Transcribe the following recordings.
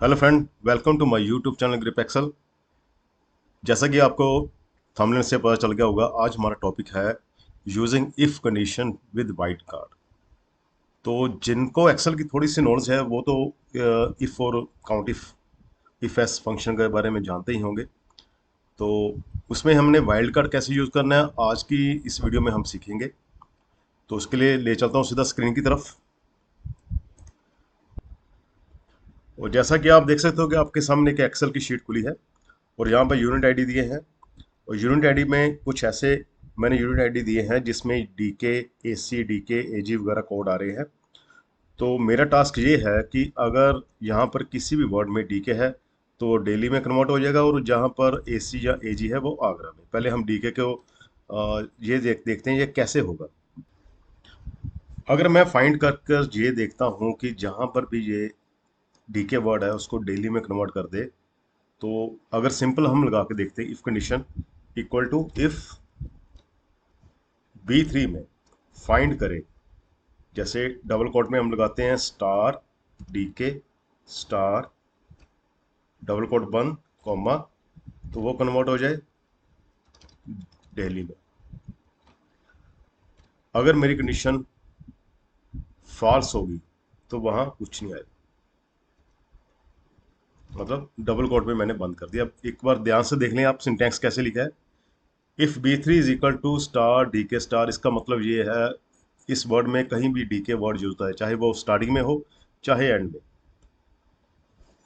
Hello friend, welcome to my YouTube channel Grip Excel. जैसा कि आपको थंबनेल से पता चल गया होगा, आज हमारा टॉपिक है using if condition with wild card. तो जिनको एक्सेल की थोड़ी सी नॉलेज है वो तो इफ और काउंट इफ एस फंक्शन के बारे में जानते ही होंगे। तो उसमें हमने वाइल्ड कार्ड कैसे यूज़ करना है आज की इस वीडियो में हम सीखेंगे। तो उसके लिए ले चलता हूँ सीधा स्क्रीन की तरफ। और जैसा कि आप देख सकते हो कि आपके सामने एक एक्सेल की शीट खुली है और यहाँ पर यूनिट आईडी दिए हैं। और यूनिट आईडी में कुछ ऐसे मैंने यूनिट आईडी दिए हैं जिसमें डीके, एसी, डीके, एजी वगैरह कोड आ रहे हैं। तो मेरा टास्क ये है कि अगर यहाँ पर किसी भी वर्ड में डीके है तो वो दिल्ली में कन्वर्ट हो जाएगा, और जहाँ पर एसी या एजी है वो आगरा में। पहले हम डीके को ये देखते हैं ये कैसे होगा। अगर मैं फाइंड कर कर ये देखता हूँ कि जहाँ पर भी ये डीके वर्ड है उसको दिल्ली में कन्वर्ट कर दे, तो अगर सिंपल हम लगा के देखते हैं if condition equal to if B3 में फाइंड करें, जैसे डबल कोट में हम लगाते हैं star DK star double quote बंद कॉमा, तो वो कन्वर्ट हो जाए दिल्ली में। अगर मेरी कंडीशन फॉल्स होगी तो वहां कुछ नहीं आएगा, मतलब डबल कोट में मैंने बंद कर दिया। अब एक बार ध्यान से देख लें आप सिंटैक्स कैसे लिखा है। If B3 is equal to star DK star, इसका मतलब ये है इस वर्ड में कहीं भी डीके वर्ड यूज होता है, चाहे वो स्टार्टिंग में हो चाहे एंड में,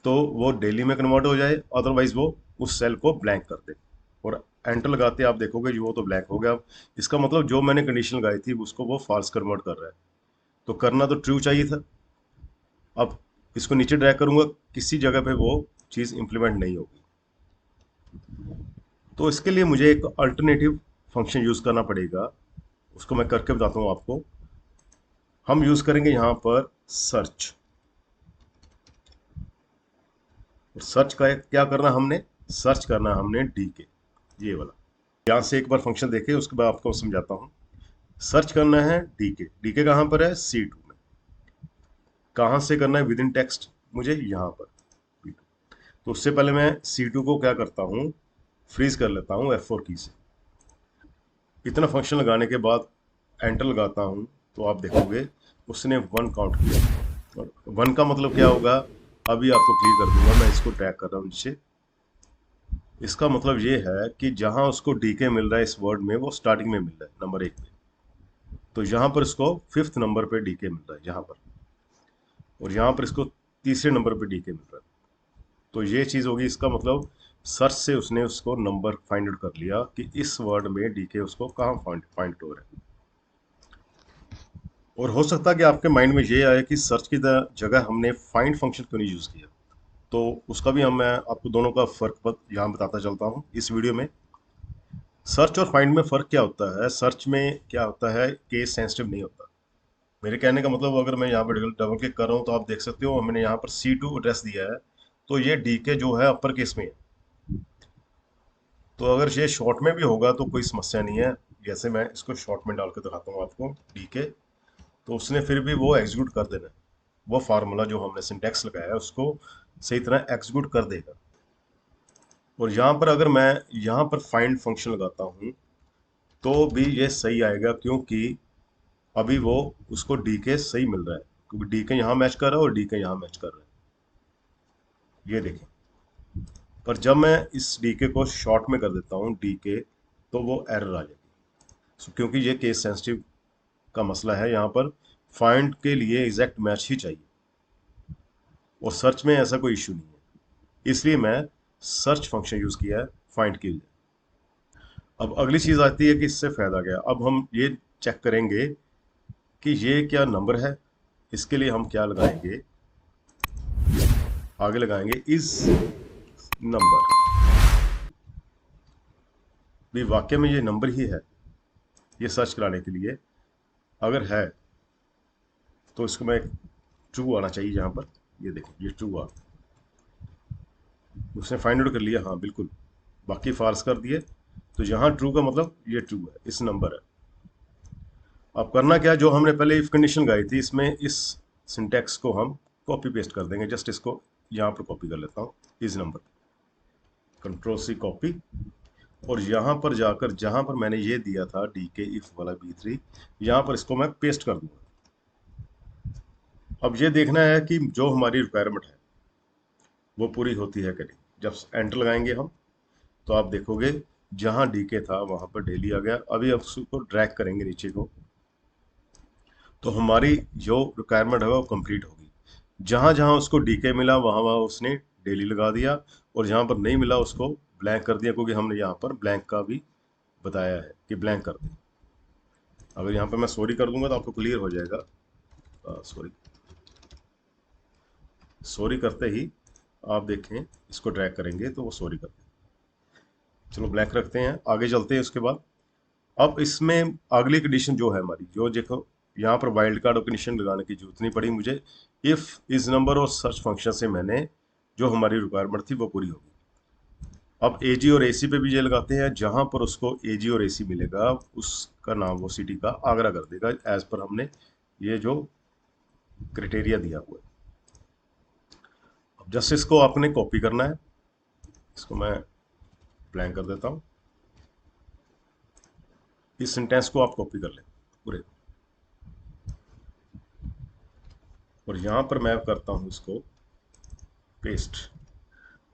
तो वो दिल्ली में कन्वर्ट हो जाए, अदरवाइज वो उस सेल को ब्लैंक कर दे। और एंटर लगाते आप देखोगे वो तो ब्लैंक हो गया। अब इसका मतलब जो मैंने कंडीशन लगाई थी उसको वो फॉल्स कन्वर्ट कर रहा है, तो करना तो ट्रू चाहिए था। अब इसको नीचे ड्रैग करूंगा, किसी जगह पे वो चीज़ इंप्लीमेंट नहीं होगी। तो इसके लिए मुझे एक अल्टरनेटिव फंक्शन यूज़ करना पड़ेगा, उसको मैं करके बताता हूँ आपको। हम यूज़ करेंगे यहाँ पर सर्च। सर्च का क्या करना हमने, सर्च करना हमने डीके, ये वाला। यहाँ से एक बार फंक्शन देखे उसके बाद आपको समझाता हूँ। सर्च करना है डीके, डीके कहाँ पर है C2 में। कहाँ से करना है विद इन टेक्स्ट, मुझे यहाँ पर B2। तो उससे पहले मैं C2 को क्या करता हूँ, फ्रीज कर लेता हूँ F4 की से। इतना फंक्शन लगाने के बाद एंटर लगाता हूँ तो आप देखोगे उसने 1 काउंट किया। और 1 का मतलब क्या होगा अभी आपको क्लियर कर दूंगा, मैं इसको ट्रैक कर रहा हूँ नीचे। इसका मतलब ये है कि जहां उसको डीके मिल रहा है इस वर्ड में वो स्टार्टिंग में मिल रहा है नंबर 1 पे, तो यहाँ पर इसको 5th नंबर पे डीके मिल रहा है यहाँ पर, और यहाँ पर इसको तीसरे नंबर पे डीके मिल रहा है। तो ये चीज़ होगी, इसका मतलब सर्च से उसने उसको नंबर फाइंड आउट कर लिया कि इस वर्ड में डीके उसको कहाँ फाइंड हो रहा है। और हो सकता है कि आपके माइंड में ये आए कि सर्च की जगह हमने फाइंड फंक्शन क्यों नहीं यूज़ किया। तो उसका भी मैं आपको दोनों का फ़र्क यहाँ बताता चलता हूँ इस वीडियो में। सर्च और फाइंड में फ़र्क क्या होता है, सर्च में क्या होता है केस सेंसिटिव नहीं होता। मेरे कहने का मतलब अगर मैं यहाँ पर डबल क्लिक कर रहा हूँ तो आप देख सकते हो मैंने यहाँ पर C2 एड्रेस दिया है, तो ये डीके जो है अपर केस में है। तो अगर ये शॉर्ट में भी होगा तो कोई समस्या नहीं है। जैसे मैं इसको शॉर्ट में डाल के दिखाता हूँ आपको डीके, तो उसने फिर भी वो एग्जीक्यूट कर देना है। वो फार्मूला जो हमने सिंटेक्स लगाया है उसको सही तरह एग्जीक्यूट कर देगा। और यहाँ पर अगर मैं यहाँ पर फाइंड फंक्शन लगाता हूँ तो भी ये सही आएगा, क्योंकि अभी वो उसको डीके सही मिल रहा है, क्योंकि डीके यहाँ मैच कर रहा है और डीके यहाँ मैच कर रहा है, ये देखें। पर जब मैं इस डीके को शॉर्ट में कर देता हूँ डीके, तो वो एरर आ जाएगी। क्योंकि ये केस सेंसिटिव का मसला है, यहाँ पर फाइंड के लिए एग्जैक्ट मैच ही चाहिए, और सर्च में ऐसा कोई इश्यू नहीं है। इसलिए मैं सर्च फंक्शन यूज़ किया है फाइंड के लिए। अब अगली चीज़ आती है कि इससे फ़ायदा क्या। अब हम ये चेक करेंगे कि ये क्या नंबर है। इसके लिए हम क्या लगाएंगे, आगे लगाएंगे इज नंबर। भी वाकई में ये नंबर ही है, ये सर्च कराने के लिए अगर है तो इसको मैं ट्रू आना चाहिए यहाँ पर। ये देखो ये ट्रू आ, उसने फाइंड आउट कर लिया, हाँ बिल्कुल, बाकी फॉल्स कर दिए। तो यहाँ ट्रू का मतलब ये ट्रू है, इस नंबर है। अब करना क्या है, जो हमने पहले इफ कंडीशन लगाई थी इसमें इस सिंटेक्स को हम कॉपी पेस्ट कर देंगे, जस्ट इसको यहाँ पर कॉपी कर लेता हूँ इस नंबर, कंट्रोल सी कॉपी, और यहाँ पर जाकर जहाँ पर मैंने ये दिया था DK इफ वाला B3, यहाँ पर इसको मैं पेस्ट कर दूंगा। अब ये देखना है कि जो हमारी रिक्वायरमेंट है वो पूरी होती है कि नहीं। जब एंटर लगाएंगे हम तो आप देखोगे जहाँ DK था वहां पर डेली आ गया। अभी आप उसको ड्रैग करेंगे नीचे को तो हमारी जो रिक्वायरमेंट है वो कंप्लीट होगी। जहां जहां उसको DK मिला वहां वहां उसने डेली लगा दिया, और जहां पर नहीं मिला उसको ब्लैंक कर दिया, क्योंकि हमने यहाँ पर ब्लैंक का भी बताया है कि ब्लैंक कर दें। अगर यहाँ पर मैं सॉरी कर दूंगा तो आपको क्लियर हो जाएगा। सॉरी, सॉरी करते ही आप देखें इसको ड्रैग करेंगे तो वो सॉरी कर दें। चलो ब्लैंक रखते हैं, आगे चलते हैं। उसके बाद अब इसमें अगली कंडीशन जो है हमारी, जो देखो यहाँ पर वाइल्ड कार्ड कंडीशन लगाने की जरूरत नहीं पड़ी मुझे। इफ इस नंबर और सर्च फंक्शन से मैंने जो हमारी रिक्वायरमेंट थी वो पूरी होगी। अब AG और AC पे भी ये लगाते हैं, जहां पर उसको AG और AC मिलेगा उसका नाम वो सिटी का आगरा कर देगा, एज पर हमने ये जो क्राइटेरिया दिया हुआ है। अब जस्ट इसको आपने कॉपी करना है, इसको मैं ब्लैंक कर देता हूं। इस सेंटेंस को आप कॉपी कर लें पूरे, और यहां पर मैं करता हूं इसको पेस्ट।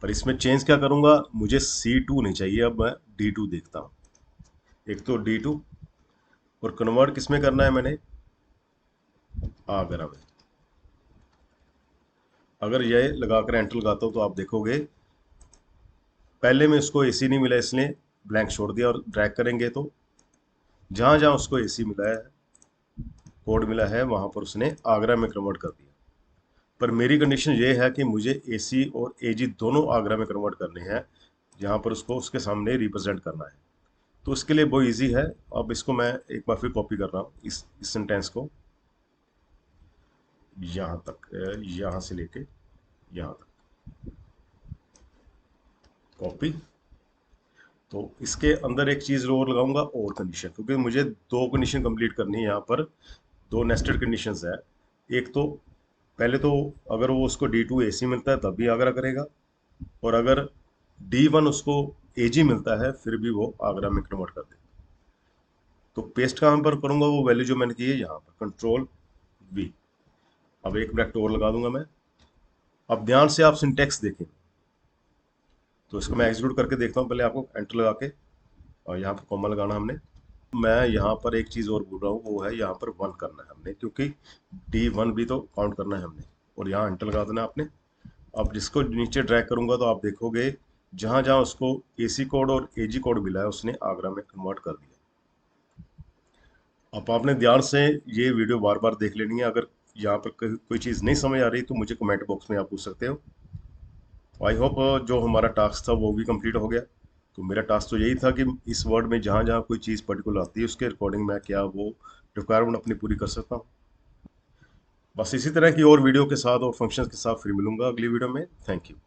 पर इसमें चेंज क्या करूंगा, मुझे C2 नहीं चाहिए, अब मैं D2 देखता हूं। एक तो D2, और कन्वर्ट किसमें करना है मैंने, आगरा में। अगर ये लगाकर एंटर लगाता हूं तो आप देखोगे पहले में उसको AC नहीं मिला इसलिए ब्लैंक छोड़ दिया, और ड्रैग करेंगे तो जहां जहां उसको AC मिला है, कोड मिला है, वहां पर उसने आगरा में कन्वर्ट कर दिया। पर मेरी कंडीशन ये है कि मुझे AC और AG दोनों आगरा में कन्वर्ट करने हैं, जहां पर उसको उसके सामने रिप्रेजेंट करना है। तो उसके लिए वो इजी है। अब इसको मैं एक बार फिर कॉपी कर रहा हूँ, इस सेंटेंस को यहाँ तक, यहाँ से लेके यहाँ तक कॉपी। तो इसके अंदर एक चीज़ और लगाऊंगा, और कंडीशन, क्योंकि मुझे दो कंडीशन कंप्लीट करनी है यहाँ पर। दो नेस्टेड कंडीशंस है। एक तो पहले तो अगर वो उसको D2 AC मिलता है तब भी आगरा करेगा, और अगर D1 उसको AG मिलता है फिर भी वो आगरा में कन्वर्ट कर देगा। तो पेस्ट कहाँ पर करूंगा, वो वैल्यू जो मैंने की है यहाँ पर, कंट्रोल V। अब एक ब्रैकेट और लगा दूंगा मैं। अब ध्यान से आप सिंटेक्स देखें, तो इसको मैं एग्जीक्यूट करके देखता हूँ। पहले आपको एंटर लगा के, और यहाँ पर कॉमा लगाना हमने। मैं यहाँ पर एक चीज़ और बोल रहा हूँ, वो है यहाँ पर 1 करना है हमने, क्योंकि D1 भी तो काउंट करना है हमने, और यहाँ एंटर लगा देना आपने। अब जिसको नीचे ड्रैग करूंगा तो आप देखोगे जहां जहां उसको AC कोड और AG कोड मिला है उसने आगरा में कन्वर्ट कर दिया। अब आपने ध्यान से ये वीडियो बार बार देख लेनी है। अगर यहाँ पर कोई चीज़ नहीं समझ आ रही तो मुझे कमेंट बॉक्स में आप पूछ सकते हो। आई होप जो हमारा टास्क था वो भी कंप्लीट हो गया। तो मेरा टास्क तो यही था कि इस वर्ड में जहाँ जहाँ कोई चीज़ पर्टिकुलर आती है उसके अकॉर्डिंग मैं क्या वो रिक्वायरमेंट अपनी पूरी कर सकता हूँ। बस इसी तरह की और वीडियो के साथ और फंक्शंस के साथ फिर मिलूंगा अगली वीडियो में। Thank you.